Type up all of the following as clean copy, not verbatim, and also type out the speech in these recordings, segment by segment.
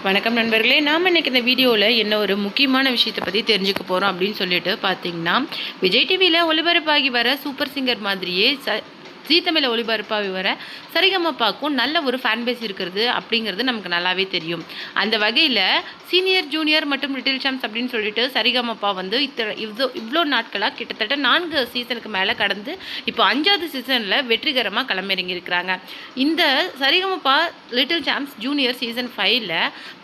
வணக்கம் நண்பர்களே. நாம் இன்றைக்கி இந்த வீடியோவில் என்ன ஒரு முக்கியமான விஷயத்தை பற்றி தெரிஞ்சுக்க போகிறோம் அப்படின்னு சொல்லிட்டு பார்த்தீங்கன்னா, விஜய் டிவியில் ஒளிபரப்பாகி வர சூப்பர் சிங்கர் மாதிரியே ஜீ தமிழில் ஒளிபரப்பாகி வர சரிகமபாக்கும் நல்ல ஒரு ஃபேன் பேஸ் இருக்கிறது அப்படிங்கிறது நமக்கு நல்லாவே தெரியும். அந்த வகையில் சீனியர், ஜூனியர் மற்றும் லிட்டில் சாம்ஸ் அப்படின்னு சொல்லிட்டு சரிகமபா வந்து இவ்வளோ நாட்களாக கிட்டத்தட்ட 4 சீசனுக்கு மேலே கடந்து இப்போ 5வது சீசனில் வெற்றிகரமாக களமிறங்கியிருக்கிறாங்க. இந்த Sa Re Ga Ma Pa little champs junior season 5ல்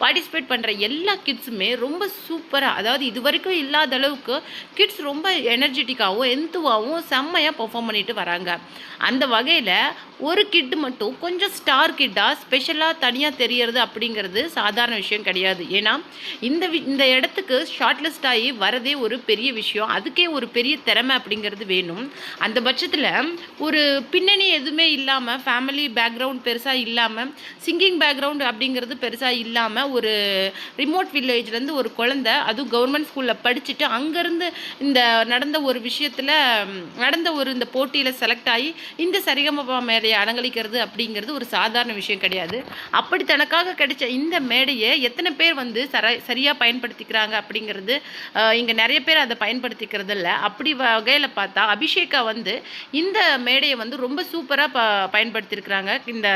பார்ட்டிசிபேட் பண்ணுற எல்லா கிட்ஸுமே ரொம்ப சூப்பராக, அதாவது இது வரைக்கும் இல்லாத அளவுக்கு கிட்ஸ் ரொம்ப எனர்ஜெட்டிக்காகவும் எந்துவாகவும் செம்மையாக பெர்ஃபார்ம் பண்ணிட்டு வராங்க. அந்த வகையில் ஒரு கிட்டு மட்டும் கொஞ்சம் ஸ்டார் கிட்டாக ஸ்பெஷலாக தனியாக தெரியறது அப்படிங்கிறது சாதாரண விஷயம் கிடையாது. ஏன்னா இந்த இடத்துக்கு ஷார்ட் லிஸ்ட் ஆகி வரதே ஒரு பெரிய விஷயம். அதுக்கே ஒரு பெரிய திறமை அப்படிங்கிறது வேணும். அந்த பட்சத்தில் ஒரு பின்னணி எதுவுமே இல்லாமல், ஃபேமிலி பேக்ரவுண்ட் பெருசாக இல்லாமல், சிங்கிங் பேக்ரவுண்ட் அப்படிங்கிறது பெருசாக இல்லாமல், ஒரு ரிமோட் வில்லேஜ்லேருந்து ஒரு குழந்தை, அதுவும் கவர்மெண்ட் ஸ்கூலில் படிச்சுட்டு அங்கேருந்து இந்த நடந்த ஒரு விஷயத்தில் இந்த போட்டியில் செலக்ட் ஆகி இந்த சரிகமபா மேடையை அலங்கரிக்கிறது அப்படிங்கிறது ஒரு சாதாரண விஷயம் கிடையாது. அப்படி தனக்காக கிடைச்ச இந்த மேடையை எத்தனை பேர் வந்து சரியாக பயன்படுத்திக்கிறாங்க அப்படிங்கிறது இங்கே நிறைய பேர் அதை பயன்படுத்திக்கிறது இல்லை. அப்படி வகையில் பார்த்தா அபிஷேகா வந்து இந்த மேடையை வந்து ரொம்ப சூப்பராக பயன்படுத்தியிருக்கிறாங்க. இந்த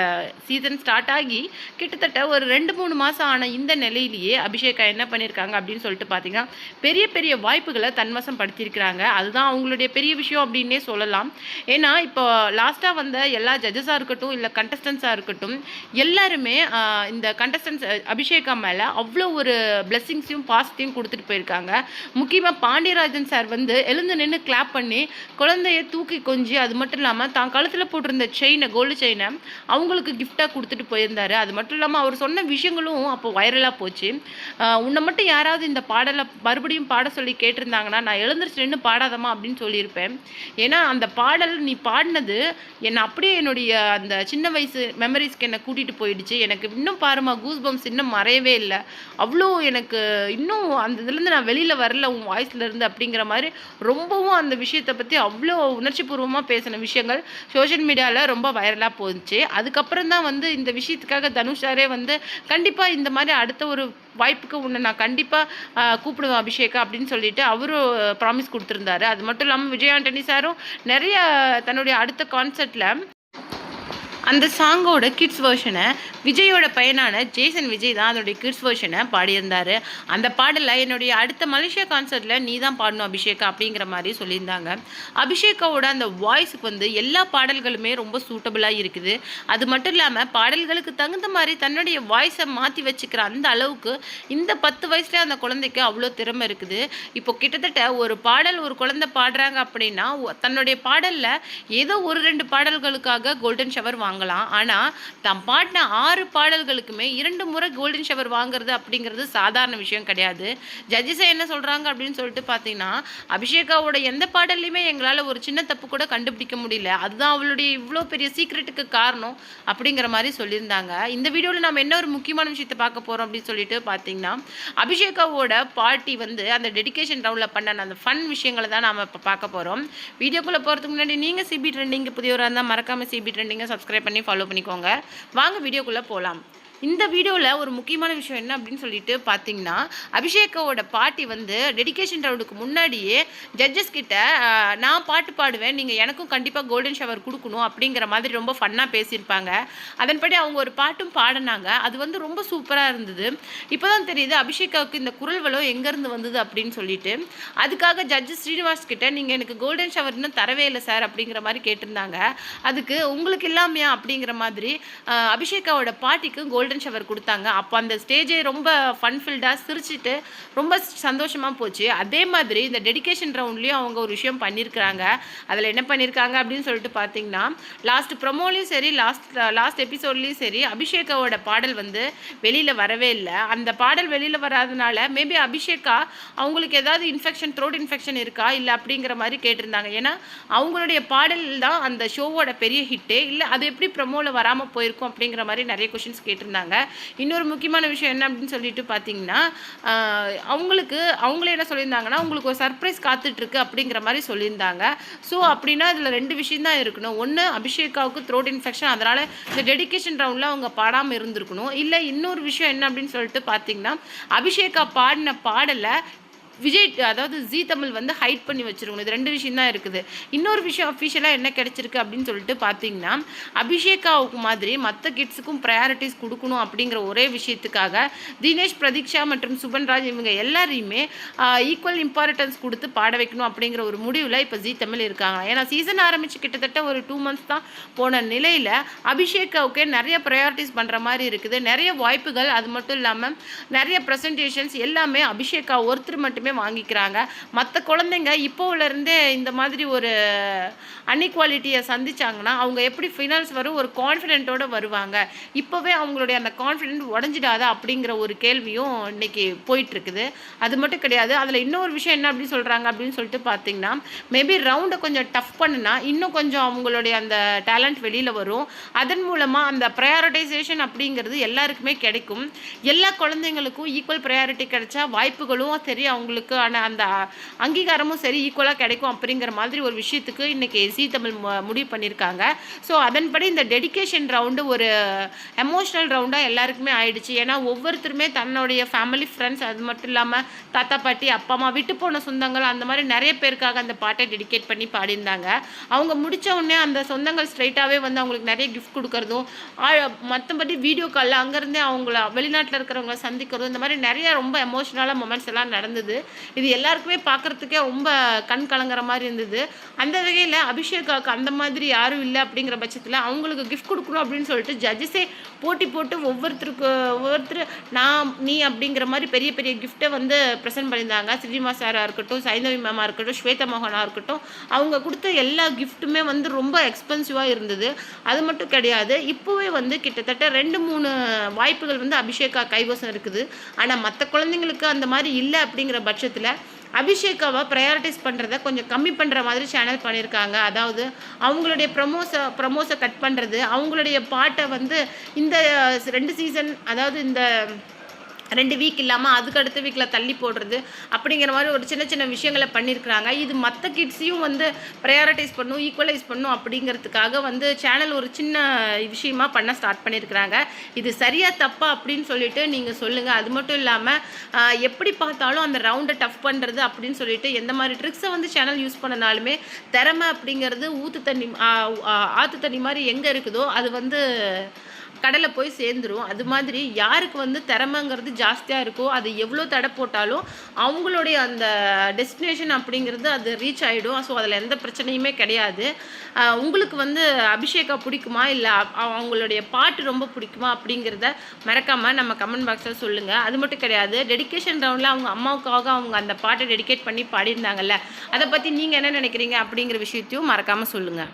சீசன் ஸ்டார்ட் ஆகி கிட்டத்தட்ட ஒரு 2-3 மாதம் ஆன இந்த நிலையிலேயே அபிஷேகா என்ன பண்ணியிருக்காங்க அப்படின்னு சொல்லிட்டு பார்த்தீங்கன்னா, பெரிய பெரிய வாய்ப்புகளை தன்வசம் படுத்தியிருக்கிறாங்க. அதுதான் அவங்களுடைய பெரிய விஷயம் அப்படின்னே சொல்லலாம். ஏன்னா இப்போ லாஸ்ட்டாக வந்த எல்லா ஜட்ஜஸாக இருக்கட்டும், இல்லை கண்டஸ்டன்ஸாக இருக்கட்டும், எல்லாருமே இந்த கண்டஸ்டன்ஸ் அபிஷேகா மேலே அவ்வளோ ஒரு பிளெஸ்ஸிங்ஸையும் பாசிட்டிவும் கொடுத்துட்டு போயிருக்காங்க. முக்கியமாக பாண்டியராஜன் சார் வந்து எழுந்து நின்று கிளாப் பண்ணி குழந்தைய தூக்கி கொஞ்சி, அது மட்டும் இல்லாமல் தான் கழுத்தில் போட்டிருந்த கோல்டு செயினை அவங்களுக்கு கிஃப்டாக கொடுத்துட்டு போயிருந்தார். அது மட்டும் இல்லாமல் அவர் சொன்ன விஷயங்களும் அப்போ வைரலாக போச்சு. உன்னை மட்டும் யாராவது இந்த பாடலை மறுபடியும் பாட சொல்லி கேட்டிருந்தாங்கன்னா நான் எழுந்திரிச்சு நின்று பாடாதமா அப்படின்னு சொல்லியிருப்பேன். ஏன்னா அந்த பாடல் நீ பாடினது என்னை அப்படியே என்னுடைய அந்த சின்ன வயசு மெமரிஸ்க்கு என்னை கூட்டிகிட்டு போயிடுச்சு. எனக்கு இன்னும் பாருமா கூஸ் பம்ஸ் இன்னும் மறையவே இல்லை. அவ்வளோ எனக்கு இன்னும் அந்த இதுலேருந்து நான் வெளியில் வரல உன் வாய்ஸ்லேருந்து அப்படிங்கிற மாதிரி ரொம்பவும் அந்த விஷயத்தை பற்றி அவ்வளோ உணர்ச்சிபூர்வமாக பேசின விஷயங்கள் சோஷியல் மீடியாவில் ரொம்ப வைரலாக போச்சு. அதுக்கப்புறம் தான் வந்து இந்த விஷயத்துக்காக தனுஷாரே வந்து கண்டிப்பாக இந்த மாதிரி அடுத்த ஒரு வாய்ப்புக்கு உன்னை நான் கண்டிப்பாக கூப்பிடுவேன் அபிஷேகா அப்படின்னு சொல்லிட்டு அவரும் ப்ராமிஸ் கொடுத்துருந்தாரு. அது மட்டும் இல்லாமல் விஜய் ஆண்டனி சாரும் நிறைய தன்னுடைய அடுத்த கான்சர்ட்டில் அந்த சாங்கோட கிட்ஸ் வெர்ஷனை விஜயோட பையனான ஜேசன் விஜய் தான் அதோடைய கிட்ஸ் வெர்ஷனை பாடியிருந்தார். அந்த பாடலில் என்னுடைய அடுத்த மலேசியா கான்சர்ட்டில் நீ தான் பாடணும் அபிஷேகா அப்படிங்கிற மாதிரி சொல்லியிருந்தாங்க. அபிஷேகாவோட அந்த வாய்ஸுக்கு வந்து எல்லா பாடல்களுமே ரொம்ப சூட்டபுளாக இருக்குது. அது மட்டும் இல்லாமல் பாடல்களுக்கு தகுந்த மாதிரி தன்னுடைய வாய்ஸை மாற்றி வச்சுக்கிற அந்த அளவுக்கு இந்த 10 வயசுல அந்த குழந்தைக்கு அவ்வளோ திறமை இருக்குது. இப்போ கிட்டத்தட்ட ஒரு பாடல் ஒரு குழந்தை பாடுறாங்க அப்படின்னா தன்னுடைய பாடலில் ஏதோ ஒரு 2 பாடல்களுக்காக கோல்டன் ஷவர் வாங்கலாம். ஆனால் தான் பாடின 6 பாடல்களுக்குமே 2 முறை கோல்டன் ஷவர் வாங்குறது அப்படிங்கிறது சாதாரண விஷயம் கிடையாது. ஜட்ஜஸை என்ன சொல்கிறாங்க அப்படின்னு சொல்லிட்டு பார்த்தீங்கன்னா, அபிஷேகாவோட எந்த பாடல்லையுமே எங்களால் ஒரு சின்ன தப்பு கூட கண்டுபிடிக்க முடியல, அதுதான் அவளுடைய இவ்வளோ பெரிய சீக்ரெட்டுக்கு காரணம் அப்படிங்கிற மாதிரி சொல்லியிருந்தாங்க. இந்த வீடியோவில் நம்ம என்ன ஒரு முக்கியமான விஷயத்தை பார்க்க போகிறோம் அப்படின்னு சொல்லிட்டு பார்த்தீங்கன்னா, அபிஷேகாவோட பார்ட்டி வந்து அந்த டெடிகேஷன் ரவுண்டில் பண்ண அந்த ஃபன் விஷயங்களை தான் நாம் இப்போ பார்க்க போகிறோம். வீடியோக்குள்ளே போகிறதுக்கு முன்னாடி நீங்கள் சிபி ட்ரெண்டிங் புதியவராக இருந்தால் மறக்காமல் சிபி ட்ரெண்டிங்கை சப்ஸ்கிரைப் பண்ணி ஃபாலோ பண்ணிக்கோங்க. வாங்க வீடியோக்குள்ளே போகலாம். இந்த வீடியோவில் ஒரு முக்கியமான விஷயம் என்ன அப்படின்னு சொல்லிட்டு பார்த்தீங்கன்னா, அபிஷேகாவோட பாட்டி வந்து டெடிகேஷன் ரவுண்டுக்கு முன்னாடியே ஜட்ஜஸ் கிட்ட நான் பாட்டு பாடுவேன், நீங்கள் எனக்கும் கண்டிப்பாக கோல்டன் ஷவர் கொடுக்கணும் அப்படிங்கிற மாதிரி ரொம்ப ஃபன்னாக பேசியிருப்பாங்க. அதன்படி அவங்க ஒரு பாட்டும் பாடினாங்க. அது வந்து ரொம்ப சூப்பராக இருந்தது. இப்போ தான் தெரியுது அபிஷேகாவுக்கு இந்த குரல் வளம் எங்கேருந்து வந்தது அப்படின்னு சொல்லிட்டு. அதுக்காக ஜட்ஜஸ் ஸ்ரீனிவாஸ் கிட்ட நீங்கள் எனக்கு கோல்டன் ஷவர் இன்னும் தரவே இல்லை சார் அப்படிங்கிற மாதிரி கேட்டிருந்தாங்க. அதுக்கு உங்களுக்கு இல்லாமையா அப்படிங்கிற மாதிரி அபிஷேகாவோட பாட்டிக்கு கோல்டன் ஷவர் கொடுத்தாங்க. அப்போ அந்த ஸ்டேஜே ரொம்ப ஃபன்ஃபில்டாக சிரிச்சுட்டு ரொம்ப சந்தோஷமாக போச்சு. அதே மாதிரி இந்த டெடிகேஷன் ரவுண்ட்லேயும் அவங்க ஒரு விஷயம் பண்ணியிருக்கிறாங்க. அதில் என்ன பண்ணியிருக்காங்க அப்படின்னு சொல்லிட்டு பார்த்தீங்கன்னா, லாஸ்ட் ப்ரொமோலையும் சரி லாஸ்ட் எபிசோட்லேயும் சரி அபிஷேகாவோட பாடல் வந்து வெளியில் வரவே இல்லை. அந்த பாடல் வெளியில் வராதனால மேபி அபிஷேகா அவங்களுக்கு ஏதாவது த்ரோட் இன்ஃபெக்ஷன் இருக்கா இல்லை அப்படிங்கிற மாதிரி கேட்டிருந்தாங்க. ஏன்னா அவங்களுடைய பாடல் தான் அந்த ஷோவோட பெரிய ஹிட்டே, இல்லை அது எப்படி ப்ரொமோவில் வராமல் போயிருக்கும் அப்படிங்கிற மாதிரி நிறைய கொஷின்ஸ் கேட்டிருந்தாங்க. சொன்னாங்க. இன்னொரு முக்கியமான விஷயம் என்ன அப்படின்னு சொல்லிட்டு பார்த்தீங்கன்னா, அவங்களே என்ன சொல்லியிருந்தாங்கன்னா, உங்களுக்கு ஒரு சர்ப்ரைஸ் காத்துட்ருக்கு அப்படிங்கிற மாதிரி சொல்லியிருந்தாங்க. ஸோ அப்படின்னா இதில் 2 விஷயம் தான் இருக்கணும். ஒன்று, அபிஷேகாவுக்கு த்ரோட் இன்ஃபெக்ஷன், அதனால் இந்த டெடிகேஷன் ரவுண்டில் அவங்க பாடாமல் இருந்திருக்கணும். இல்லை இன்னொரு விஷயம் என்ன அப்படின்னு சொல்லிட்டு பார்த்தீங்கன்னா, அபிஷேகா பாடின பாடலை அதாவது ஜீ தமிழ் வந்து ஹைட் பண்ணி வச்சுருக்கணும். இது 2 விஷயம் தான் இருக்குது. இன்னொரு விஷயம் அஃபிஷியலாக என்ன கிடைச்சிருக்கு அப்படின்னு சொல்லிட்டு பார்த்தீங்கன்னா, அபிஷேகாவுக்கு மாதிரி மற்ற கிட்ஸுக்கும் ப்ரையாரிட்டிஸ் கொடுக்கணும் அப்படிங்கிற ஒரே விஷயத்துக்காக தினேஷ், பிரதீக்ஷா மற்றும் சுபன்ராஜ் இவங்க எல்லாரையுமே ஈக்குவல் இம்பார்ட்டன்ஸ் கொடுத்து பாட வைக்கணும் அப்படிங்கிற ஒரு முடிவில் இப்போ ஜீ தமிழ் இருக்காங்க. ஏன்னா சீசன் ஆரம்பித்து கிட்டத்தட்ட ஒரு 2 மந்த்ஸ் தான் போன நிலையில் அபிஷேகாவுக்கே நிறைய ப்ரையாரிட்டிஸ் பண்ணுற மாதிரி இருக்குது. நிறைய வாய்ப்புகள், அது மட்டும் இல்லாமல் நிறைய ப்ரெசன்டேஷன்ஸ் எல்லாமே அபிஷேகா ஒருத்தர் மட்டுமே வாங்கிக்கிறாங்க. மற்ற குழந்தைங்க இப்போவிலேருந்தே இந்த மாதிரி ஒரு அன்இக்வாலிட்டியை சந்திச்சாங்கன்னா அவங்க எப்படி ஃபினால்ஸ் வரும், ஒரு கான்ஃபிடென்ட்டோடு வருவாங்க. இப்போவே அவங்களுடைய அந்த கான்ஃபிடென்ட் உடஞ்சிடாதா அப்படிங்கிற ஒரு கேள்வியும் இன்றைக்கி போயிட்டுருக்குது. அது மட்டும் கிடையாது, அதில் இன்னொரு விஷயம் என்ன அப்படின்னு சொல்கிறாங்க அப்படின்னு சொல்லிட்டு பார்த்தீங்கன்னா, மேபி ரவுண்டை கொஞ்சம் டஃப் பண்ணுனா இன்னும் கொஞ்சம் அவங்களுடைய அந்த டேலண்ட் வெளியில் வரும். அதன் மூலமாக அந்த ப்ரையாரிட்டைசேஷன் அப்படிங்கிறது எல்லாருக்குமே கிடைக்கும். எல்லா குழந்தைங்களுக்கும் ஈக்குவல் ப்ரையாரிட்டி கிடைச்சா வாய்ப்புகளும் சரி, அவங்களுக்கான அந்த அங்கீகாரமும் சரி ஈக்குவலாக கிடைக்கும் அப்படிங்கிற மாதிரி ஒரு விஷயத்துக்கு இன்றைக்கி ஜீ தமிழ் முடிவு பண்ணியிருக்காங்க. ஸோ அதன்படி இந்த டெடிகேஷன் ரவுண்டு ஒரு எமோஷ்னல் ரவுண்டாக எல்லாருக்குமே ஆயிடுச்சு. ஏன்னா ஒவ்வொருத்தருமே தன்னுடைய ஃபேமிலி, ஃப்ரெண்ட்ஸ், அது மட்டும் இல்லாமல் தாத்தா, பாட்டி, அப்பா, அம்மா, விட்டு போன சொந்தங்கள், அந்த மாதிரி நிறைய பேருக்காக அந்த பாட்டை டெடிகேட் பண்ணி பாடியிருந்தாங்க. அவங்க முடித்த உடனே அந்த சொந்தங்கள் ஸ்ட்ரைட்டாகவே வந்து அவங்களுக்கு நிறைய கிஃப்ட் கொடுக்கறதும், மற்றபடி வீடியோ காலில் அங்கேருந்தே அவங்கள வெளிநாட்டில் இருக்கிறவங்கள சந்திக்கிறதும், இந்த மாதிரி நிறைய ரொம்ப எமோஷ்னலாக மொமெண்ட்ஸ் எல்லாம் நடந்தது. இது எல்லாருக்குமே பார்க்குறதுக்கே ரொம்ப கண் கலங்குற மாதிரி இருந்தது. அந்த வகையில் அபிஷேகாவுக்கு அந்த மாதிரி யாரும் இல்லை அப்படிங்கிற பட்சத்தில் அவங்களுக்கு கிஃப்ட் கொடுக்கணும் அப்படின்னு சொல்லிட்டு ஜட்ஜஸே போட்டி போட்டு ஒவ்வொருத்தர் நீ அப்படிங்கிற மாதிரி பெரிய பெரிய கிஃப்ட்டை வந்து ப்ரெசென்ட் பண்ணியிருந்தாங்க. ஸ்ரீனிமா சாராக இருக்கட்டும், சைந்தவி மேமாக இருக்கட்டும், ஸ்வேதா மோகனாக இருக்கட்டும், அவங்க கொடுத்த எல்லா கிஃப்ட்டுமே வந்து ரொம்ப எக்ஸ்பென்சிவாக இருந்தது. அது மட்டும் கிடையாது, இப்போவே வந்து கிட்டத்தட்ட 2-3 வாய்ப்புகள் வந்து அபிஷேகா கைவசம் இருக்குது. ஆனால் மற்ற குழந்தைங்களுக்கு அந்த மாதிரி இல்லை அப்படிங்கிற பட்சத்தில் அபிஷேகாவை ப்ரையாரிட்டைஸ் பண்ணுறத கொஞ்சம் கம்மி பண்ணுற மாதிரி சேனல் பண்ணியிருக்காங்க. அதாவது அவங்களுடைய ப்ரமோஸை கட் பண்ணுறது, அவங்களுடைய பாட்டை வந்து இந்த 2 சீசன், அதாவது இந்த 2 வீக் இல்லாமல் அதுக்கு அடுத்த வீக்கில் தள்ளி போடுறது அப்படிங்கிற மாதிரி ஒரு சின்ன சின்ன விஷயங்களை பண்ணியிருக்கிறாங்க. இது மற்ற கிட்ஸையும் வந்து ப்ரையாரிட்டைஸ் பண்ணும், ஈக்குவலைஸ் பண்ணும் அப்படிங்கிறதுக்காக வந்து சேனல் ஒரு சின்ன விஷயமாக பண்ண ஸ்டார்ட் பண்ணியிருக்கிறாங்க. இது சரியாக தப்பா அப்படின்னு சொல்லிட்டு நீங்கள் சொல்லுங்கள். அது மட்டும் இல்லாமல் எப்படி பார்த்தாலும் அந்த ரவுண்டை டஃப் பண்ணுறது அப்படின்னு சொல்லிட்டு எந்த மாதிரி ட்ரிக்ஸை வந்து சேனல் யூஸ் பண்ணனாலுமே திறமை அப்படிங்கிறது ஆற்று தண்ணி மாதிரி எங்கே இருக்குதோ அது வந்து கடலை போய் சேர்ந்துடும். அது மாதிரி யாருக்கு வந்து திறமைங்கிறது ஜாஸ்தியாக இருக்கோ அது எவ்வளோ தடை போட்டாலும் அவங்களுடைய அந்த டெஸ்டினேஷன் அப்படிங்கிறது அது ரீச் ஆகிடும். ஸோ அதில் எந்த பிரச்சனையுமே கிடையாது. உங்களுக்கு வந்து அபிஷேகா பிடிக்குமா, இல்லை அவங்களுடைய பாட்டு ரொம்ப பிடிக்குமா அப்படிங்கிறத மறக்காமல் நம்ம கமெண்ட் பாக்ஸில் சொல்லுங்கள். அது மட்டும் கிடையாது, டெடிகேஷன் ரவுண்டில் அவங்க அம்மாவுக்காக அவங்க அந்த பாட்டை டெடிகேட் பண்ணி பாடியிருந்தாங்கல்ல, அதை பற்றி நீங்கள் என்ன நினைக்கிறீங்க அப்படிங்கிற விஷயத்தையும் மறக்காமல் சொல்லுங்கள்.